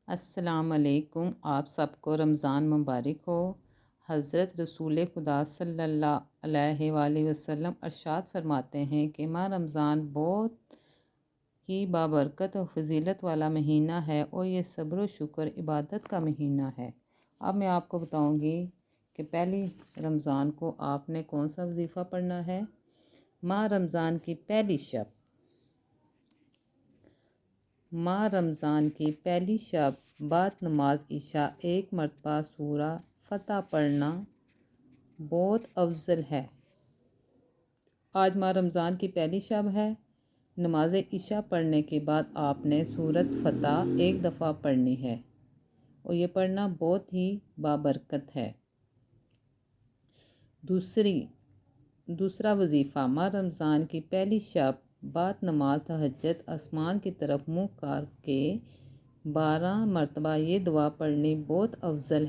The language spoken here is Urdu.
السلام علیکم، آپ سب کو رمضان مبارک ہو۔ حضرت رسول خدا صلی اللہ علیہ وآلہ وسلم ارشاد فرماتے ہیں کہ ماہ رمضان بہت ہی بابرکت و فضیلت والا مہینہ ہے اور یہ صبر و شکر عبادت کا مہینہ ہے۔ اب میں آپ کو بتاؤں گی کہ پہلی رمضان کو آپ نے کون سا وظیفہ پڑھنا ہے۔ ماہ رمضان کی پہلی شب، ماہ رمضان کی پہلی شب بعد نماز عشاء ایک مرتبہ سورہ فتح پڑھنا بہت افضل ہے۔ آج ماہ رمضان کی پہلی شب ہے۔ نماز عشاء پڑھنے کے بعد آپ نے سورۃ فتح ایک دفعہ پڑھنی ہے اور یہ پڑھنا بہت ہی بابرکت ہے۔ دوسرا وظیفہ، ماہ رمضان کی پہلی شب بعد نماز تہجد آسمان کی طرف منہ کر کے 12 مرتبہ یہ دعا پڑھنی بہت افضل